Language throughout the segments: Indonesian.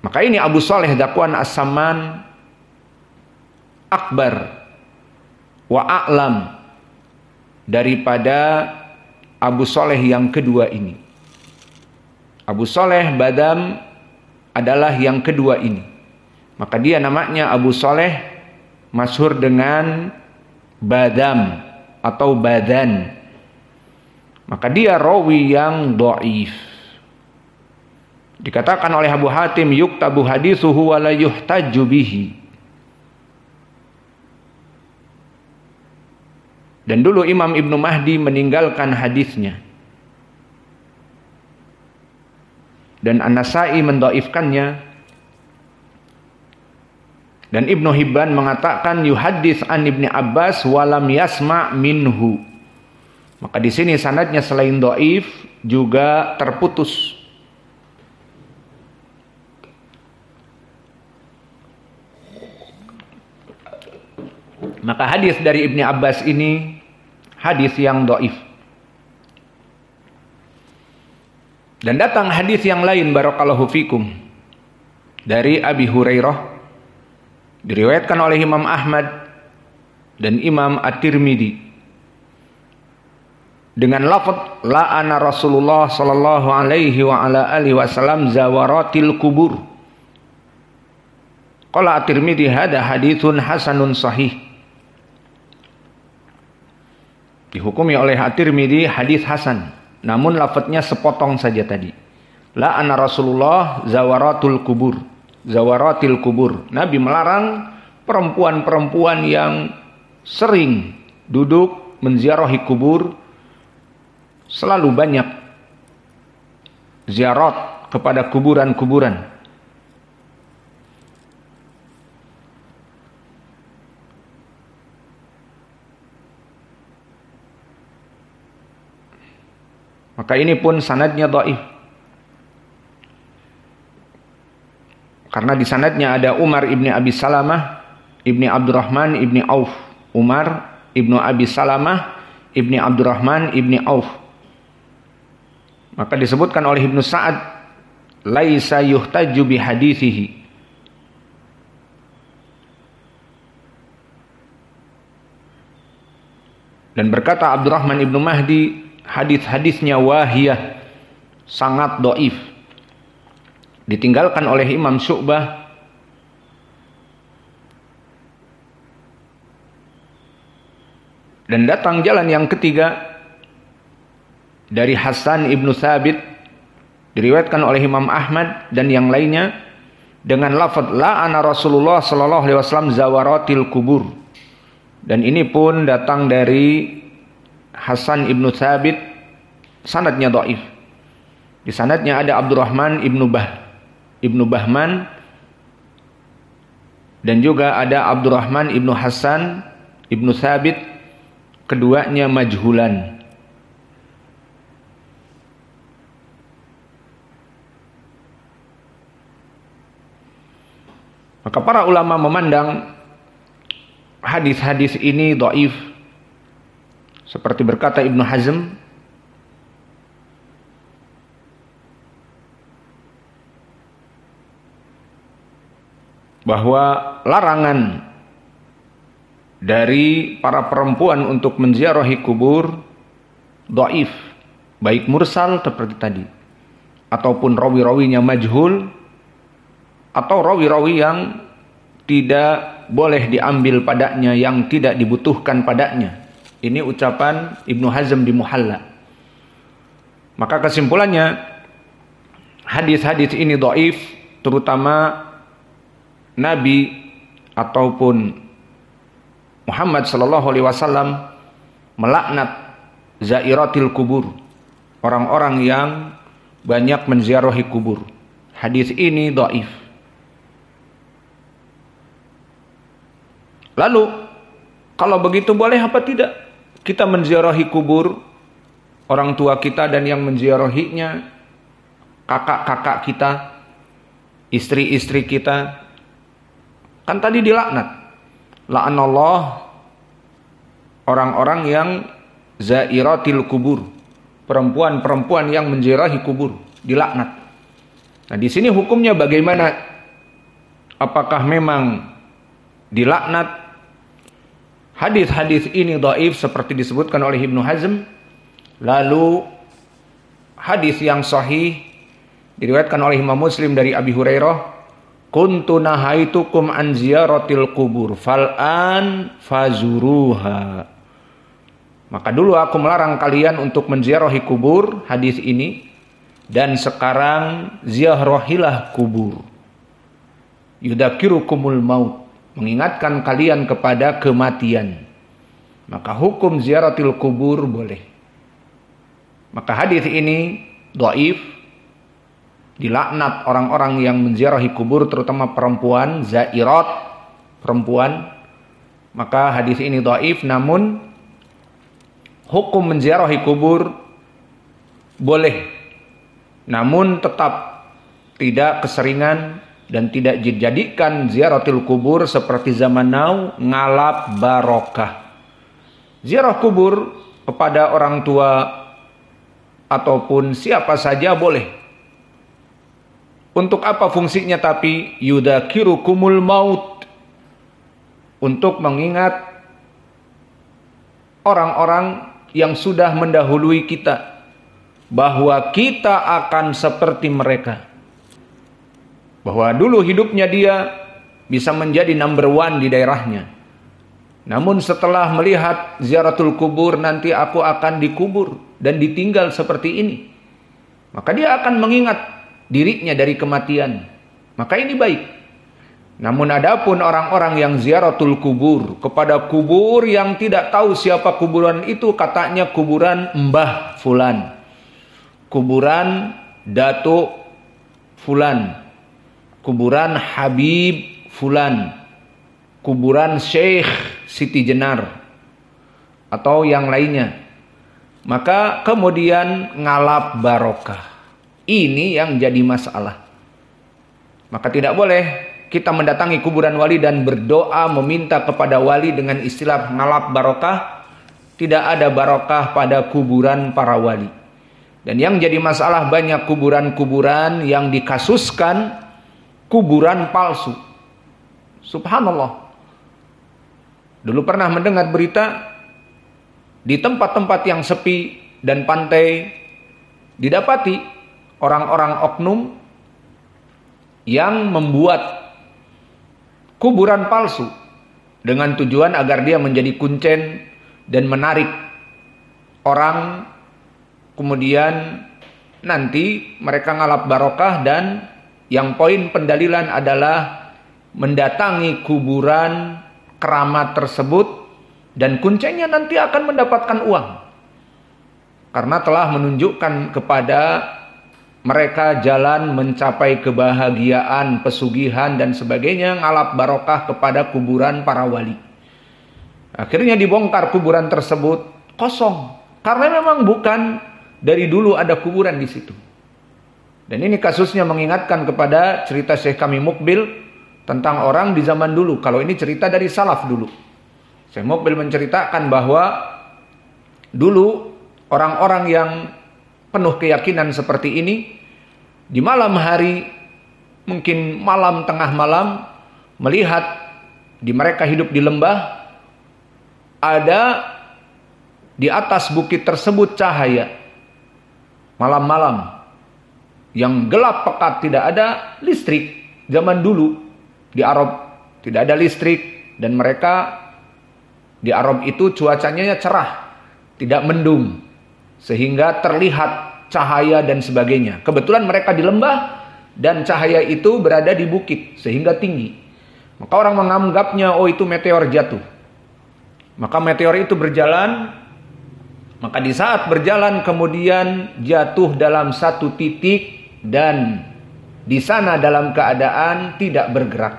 Maka ini Abu Saleh Dzakwan As-Samman akbar wa a'lam daripada Abu Saleh yang kedua ini. Abu Saleh Badam adalah yang kedua ini. Maka dia namanya Abu Saleh, masyhur dengan Badam atau Badan. Maka dia rawi yang dhaif. Dikatakan oleh Abu Hatim, yuktabu hadithuhu wa la yuhtaju bihi. Dan dulu Imam Ibnu Mahdi meninggalkan hadisnya. Dan An-Nasai mendhaifkannya. Dan Ibnu Hibban mengatakan yuhaddits an Ibni Abbas wa lam yasma' minhu. Maka di sini sanadnya selain dhaif juga terputus. Maka hadis dari Ibni Abbas ini hadis yang dhaif. Dan datang hadis yang lain barakallahu fikum dari Abi Hurairah, diriwayatkan oleh Imam Ahmad dan Imam At-Tirmidzi dengan lafaz la'ana Rasulullah sallallahu alaihi wa ala alihi wasallam zawaratil kubur. Qala At-Tirmidzi hada haditsun hasanun sahih. Dihukumi oleh At-Tirmidzi hadis hasan, namun lafadznya sepotong saja tadi. La'ana Rasulullah zawaratul kubur, zawaratil kubur. Nabi melarang perempuan-perempuan yang sering duduk menziarahi kubur, selalu banyak ziarat kepada kuburan-kuburan. Maka ini pun sanadnya dhaif. Karena di sanadnya ada Umar ibni Abi Salamah, ibni Abdurrahman ibni Auf. Umar ibnu Abi Salamah, ibni Abdurrahman ibni Auf. Maka disebutkan oleh Ibnu Sa'ad, laisa yuhtaju bi hadithihi. Dan berkata Abdurrahman ibnu Mahdi, hadis-hadisnya wahiyah, sangat dhaif. Ditinggalkan oleh Imam Syu'bah. Dan datang jalan yang ketiga dari Hasan ibnu Thabit, diriwayatkan oleh Imam Ahmad dan yang lainnya dengan lafaz la'ana Rasulullah sallallahu alaihi wasallam zawaratil kubur. Dan ini pun datang dari Hasan ibnu Thabit, sanadnya dhaif. Di sanadnya ada Abdurrahman ibnu Bahman dan juga ada Abdurrahman ibnu Hasan ibnu Thabit, keduanya majhulan. Maka para ulama memandang hadis-hadis ini dhaif. Seperti berkata Ibnu Hazm, bahwa larangan dari para perempuan untuk menziarahi kubur dhaif, baik mursal seperti tadi, ataupun rawi-rawinya majhul, atau rawi-rawi yang tidak boleh diambil padanya, yang tidak dibutuhkan padanya. Ini ucapan Ibnu Hazm di Muhalla. Maka kesimpulannya, hadis-hadis ini dhaif, terutama Nabi ataupun Muhammad sallallahu alaihi wasallam melaknat zairatil kubur, orang-orang yang banyak menziarahi kubur. Hadis ini dhaif. Lalu kalau begitu boleh apa tidak kita menziarahi kubur orang tua kita dan yang menziarahinya kakak-kakak kita, istri-istri kita? Kan tadi dilaknat. La'anallah orang-orang yang zairatil kubur, perempuan-perempuan yang menziarahi kubur, dilaknat. Nah, di sini hukumnya bagaimana apakah memang dilaknat? Hadis-hadis ini dhaif seperti disebutkan oleh Ibnu Hazm. Lalu hadis yang sahih diriwayatkan oleh Imam Muslim dari Abi Hurairah, kuntu nahaitukum an ziyaratil kubur fal'an fazuruha. Maka dulu aku melarang kalian untuk menziarahi kubur, hadis ini, dan sekarang ziarahilah kubur. Yudakirukumul maut, mengingatkan kalian kepada kematian. Maka hukum ziaratil kubur boleh. Maka hadis ini dhaif, dilaknat orang-orang yang menziarahi kubur, terutama perempuan, zairat, perempuan. Maka hadis ini dhaif, namun hukum menziarahi kubur boleh. Namun tetap tidak keseringan dan tidak dijadikan ziaratil kubur seperti zaman now ngalap barokah. Ziarah kubur kepada orang tua ataupun siapa saja boleh. Untuk apa fungsinya tapi? Yudakirukumul maut, untuk mengingat orang-orang yang sudah mendahului kita, bahwa kita akan seperti mereka. Bahwa dulu hidupnya dia bisa menjadi number one di daerahnya. Namun setelah melihat ziaratul kubur, nanti aku akan dikubur dan ditinggal seperti ini. Maka dia akan mengingat dirinya dari kematian. Maka ini baik. Namun adapun orang-orang yang ziaratul kubur kepada kubur yang tidak tahu siapa kuburan itu, katanya kuburan Mbah Fulan, kuburan Datuk Fulan, kuburan Habib Fulan, kuburan Syekh Siti Jenar, atau yang lainnya. Maka kemudian ngalap barokah. Ini yang jadi masalah. Maka tidak boleh kita mendatangi kuburan wali dan berdoa meminta kepada wali dengan istilah ngalap barokah. Tidak ada barokah pada kuburan para wali. Dan yang jadi masalah, banyak kuburan-kuburan yang dikasuskan kuburan palsu. Subhanallah. Dulu pernah mendengar berita di tempat-tempat yang sepi dan pantai didapati orang-orang oknum yang membuat kuburan palsu dengan tujuan agar dia menjadi kuncen dan menarik orang. Kemudian nanti mereka ngalap barokah, dan yang poin pendalilan adalah mendatangi kuburan keramat tersebut dan kuncennya nanti akan mendapatkan uang. Karena telah menunjukkan kepada mereka jalan mencapai kebahagiaan, pesugihan dan sebagainya, ngalap barokah kepada kuburan para wali. Akhirnya dibongkar kuburan tersebut kosong. Karena memang bukan dari dulu ada kuburan di situ. Dan ini kasusnya mengingatkan kepada cerita Syekh kami Mukbil tentang orang di zaman dulu. Kalau ini cerita dari salaf dulu. Syekh Mukbil menceritakan bahwa dulu orang-orang yang penuh keyakinan seperti ini, di malam hari, mungkin malam tengah malam, melihat di mereka hidup di lembah, ada di atas bukit tersebut cahaya malam-malam yang gelap pekat, tidak ada listrik. Zaman dulu di Arab tidak ada listrik, dan mereka di Arab itu cuacanya cerah, tidak mendung, sehingga terlihat cahaya dan sebagainya. Kebetulan mereka di lembah dan cahaya itu berada di bukit sehingga tinggi. Maka orang menganggapnya, oh itu meteor jatuh. Maka meteor itu berjalan. Maka di saat berjalan kemudian jatuh dalam satu titik, dan di sana dalam keadaan tidak bergerak.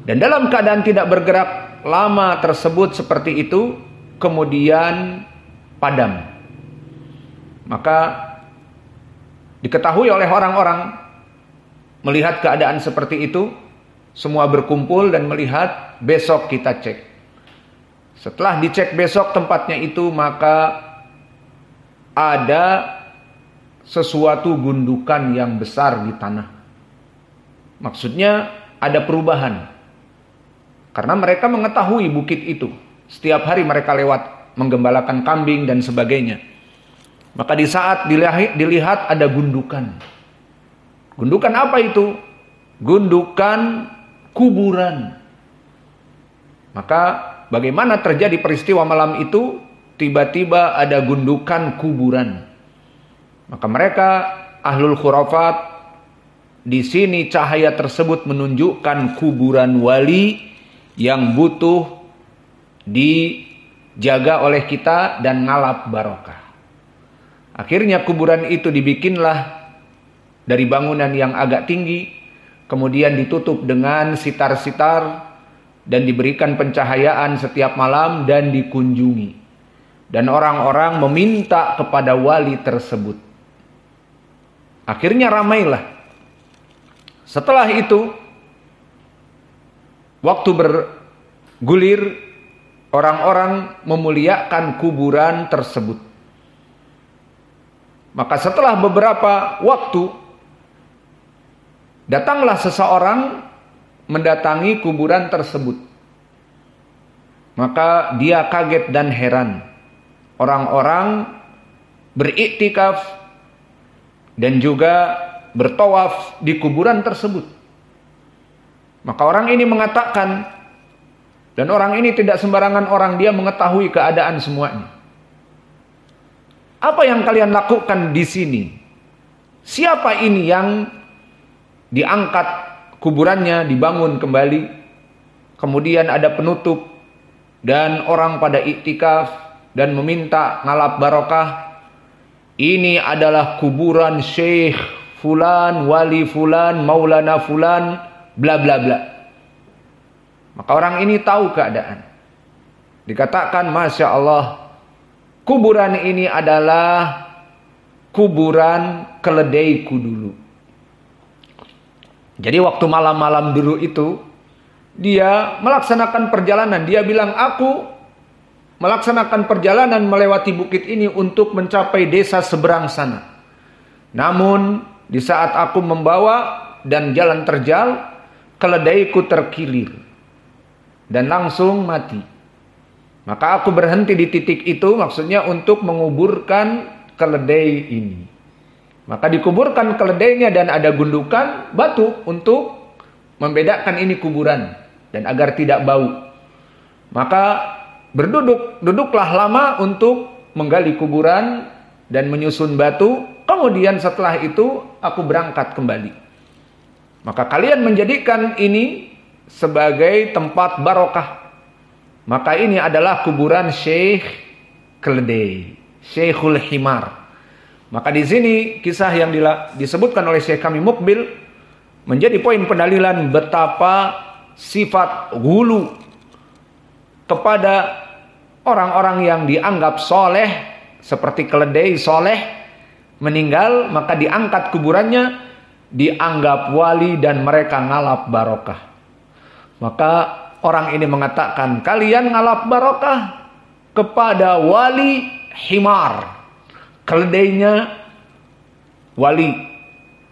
Dan dalam keadaan tidak bergerak lama tersebut seperti itu, kemudian padam. Maka diketahui oleh orang-orang, melihat keadaan seperti itu, semua berkumpul dan melihat, besok kita cek. Setelah dicek besok tempatnya itu, maka ada sesuatu gundukan yang besar di tanah. Maksudnya ada perubahan. Karena mereka mengetahui bukit itu. Setiap hari mereka lewat menggembalakan kambing dan sebagainya. Maka di saat dilihat ada gundukan. Gundukan apa itu? Gundukan kuburan. Maka bagaimana terjadi peristiwa malam itu? Tiba-tiba ada gundukan kuburan. Maka mereka ahlul khurafat, di sini cahaya tersebut menunjukkan kuburan wali yang butuh dijaga oleh kita dan ngalap barokah. Akhirnya kuburan itu dibikinlah dari bangunan yang agak tinggi, kemudian ditutup dengan sitar-sitar dan diberikan pencahayaan setiap malam dan dikunjungi. Dan orang-orang meminta kepada wali tersebut. Akhirnya ramailah. Setelah itu, waktu bergulir, orang-orang memuliakan kuburan tersebut. Maka setelah beberapa waktu, datanglah seseorang mendatangi kuburan tersebut. Maka dia kaget dan heran. Orang-orang beriktikaf dan juga bertawaf di kuburan tersebut. Maka orang ini mengatakan, dan orang ini tidak sembarangan orang, dia mengetahui keadaan semuanya. Apa yang kalian lakukan di sini? Siapa ini yang diangkat kuburannya, dibangun kembali, kemudian ada penutup, dan orang pada iktikaf dan meminta ngalap barokah? Ini adalah kuburan Syekh Fulan, Wali Fulan, Maulana Fulan, bla bla bla. Maka orang ini tahu keadaan. Dikatakan, Masya Allah, kuburan ini adalah kuburan keledaiku dulu. Jadi waktu malam-malam dulu itu, dia melaksanakan perjalanan. Dia bilang, aku melaksanakan perjalanan melewati bukit ini untuk mencapai desa seberang sana. Namun di saat aku membawa dan jalan terjal, keledaiku terkilir dan langsung mati. Maka aku berhenti di titik itu, maksudnya untuk menguburkan keledai ini. Maka dikuburkan keledainya dan ada gundukan batu untuk membedakan ini kuburan dan agar tidak bau. Maka duduklah lama untuk menggali kuburan dan menyusun batu. Kemudian setelah itu aku berangkat kembali. Maka kalian menjadikan ini sebagai tempat barokah. Maka ini adalah kuburan Syekh Keledai, Syekhul Himar. Maka di sini kisah yang disebutkan oleh Syekh kami Mukbil menjadi poin pendalilan betapa sifat ghulu kepada orang-orang yang dianggap soleh, seperti keledai soleh, meninggal maka diangkat kuburannya, dianggap wali dan mereka ngalap barokah. Maka orang ini mengatakan, kalian ngalap barokah kepada wali himar, keledainya wali.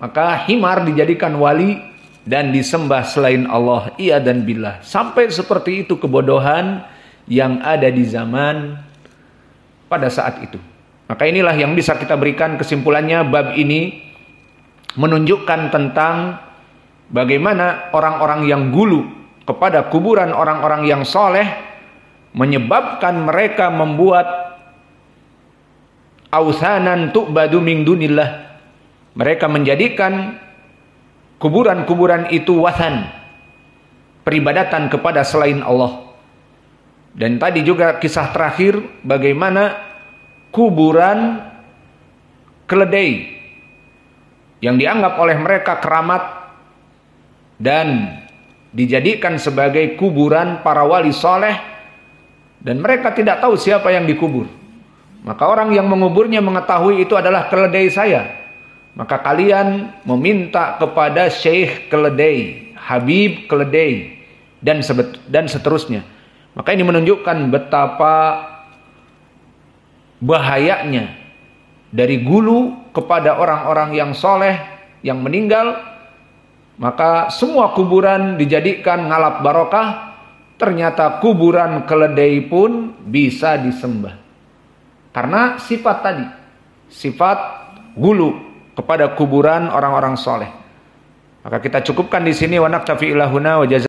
Maka himar dijadikan wali dan disembah selain Allah. Iya dan billah. Sampai seperti itu kebodohan yang ada di zaman pada saat itu. Maka inilah yang bisa kita berikan kesimpulannya. Bab ini menunjukkan tentang bagaimana orang-orang yang gulu kepada kuburan orang-orang yang soleh menyebabkan mereka membuat ausanan tu'badu min dunillah. Mereka menjadikan kuburan-kuburan itu wasan, peribadatan kepada selain Allah. Dan tadi juga kisah terakhir bagaimana kuburan keledai yang dianggap oleh mereka keramat dan dijadikan sebagai kuburan para wali soleh, dan mereka tidak tahu siapa yang dikubur. Maka orang yang menguburnya mengetahui itu adalah keledai saya. Maka kalian meminta kepada Syekh Keledai, Habib Keledai, dan seterusnya. Maka ini menunjukkan betapa bahayanya dari gulu kepada orang-orang yang soleh yang meninggal, Maka semua kuburan dijadikan ngalap barokah. Ternyata kuburan keledai pun bisa disembah. Karena sifat tadi. Sifat gulu kepada kuburan orang-orang soleh. Maka kita cukupkan di sini. Wa naktafi ilahuna wa